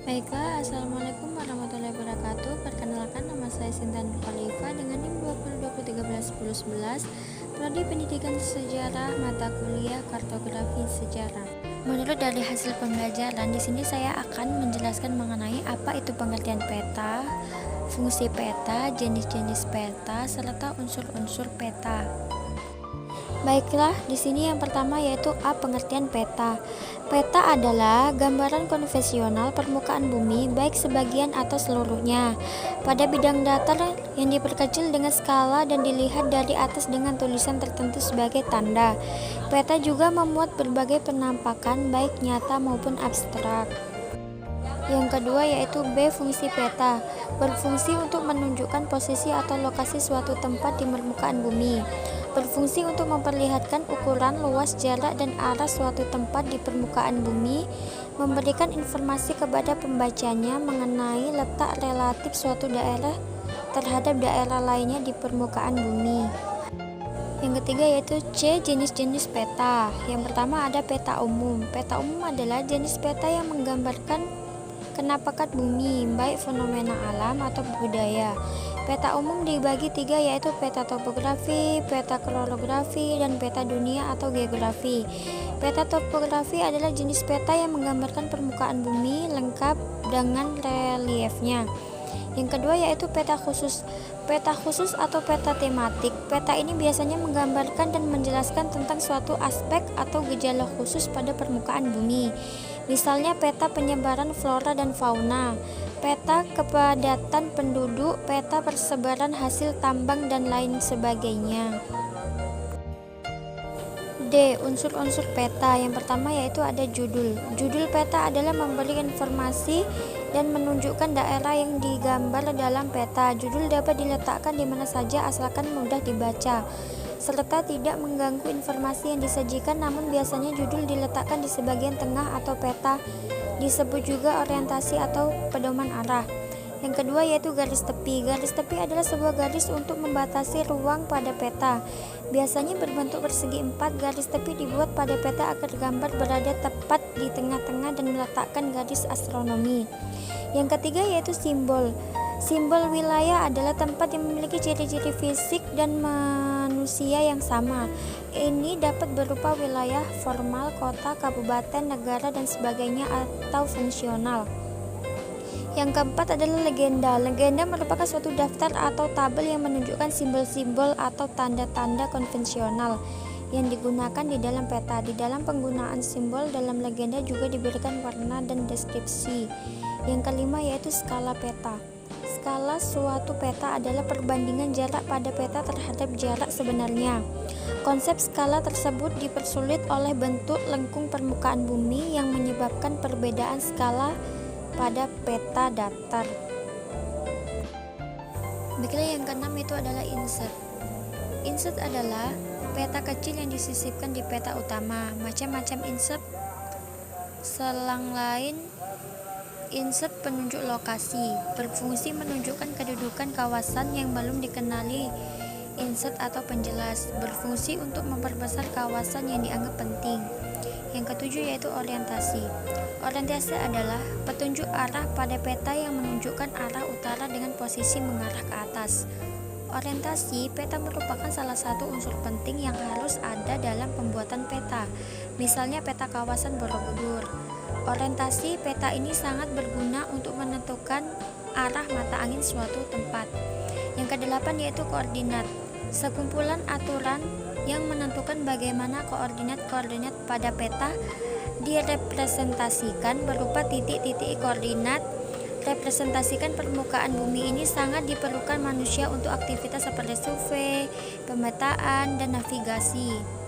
Baiklah, Assalamualaikum warahmatullahi wabarakatuh. Perkenalkan, nama saya Sinta Nur Khalifa dengan NIM 2020131011, Prodi Pendidikan Sejarah, mata kuliah Kartografi Sejarah. Menurut dari hasil pembelajaran, di sini saya akan menjelaskan mengenai apa itu pengertian peta, fungsi peta, jenis-jenis peta, serta unsur-unsur peta. Baiklah, di sini yang pertama yaitu pengertian peta. Peta adalah gambaran konvensional permukaan bumi baik sebagian atau seluruhnya pada bidang datar yang diperkecil dengan skala dan dilihat dari atas dengan tulisan tertentu sebagai tanda. Peta juga memuat berbagai penampakan baik nyata maupun abstrak. Yang kedua yaitu B. Fungsi peta, berfungsi untuk menunjukkan posisi atau lokasi suatu tempat di permukaan bumi. Berfungsi untuk memperlihatkan ukuran, luas, jarak, dan arah suatu tempat di permukaan bumi, memberikan informasi kepada pembacanya mengenai letak relatif suatu daerah terhadap daerah lainnya di permukaan bumi. Yang ketiga yaitu C. Jenis-jenis peta. Yang pertama ada peta umum. Peta umum adalah jenis peta yang menggambarkan kenampakan bumi, baik fenomena alam atau budaya. Peta umum dibagi tiga yaitu peta topografi, peta kronografi, dan peta dunia atau geografi. Peta topografi adalah jenis peta yang menggambarkan permukaan bumi lengkap dengan reliefnya. Yang kedua yaitu peta khusus. Peta khusus atau peta tematik. Peta ini biasanya menggambarkan dan menjelaskan tentang suatu aspek atau gejala khusus pada permukaan bumi. Misalnya peta penyebaran flora dan fauna, peta kepadatan penduduk, peta persebaran hasil tambang, dan lain sebagainya. D. Unsur-unsur peta. Yang pertama yaitu ada judul. Judul peta adalah memberi informasi dan menunjukkan daerah yang digambar dalam peta. Judul dapat diletakkan di mana saja asalkan mudah dibaca, serta tidak mengganggu informasi yang disajikan, namun biasanya judul diletakkan di sebagian tengah atau peta, disebut juga orientasi atau pedoman arah. Yang kedua yaitu garis tepi. Garis tepi adalah sebuah garis untuk membatasi ruang pada peta. Biasanya berbentuk persegi 4. Garis tepi dibuat pada peta agar gambar berada tepat di tengah-tengah dan meletakkan garis astronomi. Yang ketiga yaitu simbol. Simbol wilayah adalah tempat yang memiliki ciri-ciri fisik dan manusia yang sama. Ini dapat berupa wilayah formal, kota, kabupaten, negara, dan sebagainya atau fungsional. Yang keempat adalah legenda. Legenda merupakan suatu daftar atau tabel yang menunjukkan simbol-simbol atau tanda-tanda konvensional yang digunakan di dalam peta. Di dalam penggunaan simbol dalam legenda juga diberikan warna dan deskripsi. Yang kelima yaitu skala peta. Skala suatu peta adalah perbandingan jarak pada peta terhadap jarak sebenarnya. Konsep skala tersebut dipersulit oleh bentuk lengkung permukaan bumi yang menyebabkan perbedaan skala pada peta datar. Baiklah, yang keenam itu adalah insert. Insert adalah peta kecil yang disisipkan di peta utama. Macam-macam insert selang lain. Insert penunjuk lokasi, berfungsi menunjukkan kedudukan kawasan yang belum dikenali. Insert atau penjelas, berfungsi untuk memperbesar kawasan yang dianggap penting. Yang ketujuh yaitu orientasi. Orientasi adalah petunjuk arah pada peta yang menunjukkan arah utara dengan posisi mengarah ke atas. Orientasi peta merupakan salah satu unsur penting yang harus ada dalam pembuatan peta. Misalnya peta kawasan Borobudur. Orientasi peta ini sangat berguna untuk menentukan arah mata angin suatu tempat. Yang kedelapan yaitu koordinat. Sekumpulan aturan yang menentukan bagaimana koordinat-koordinat pada peta direpresentasikan berupa titik-titik koordinat. Representasikan permukaan bumi ini sangat diperlukan manusia untuk aktivitas seperti survei, pemetaan, dan navigasi.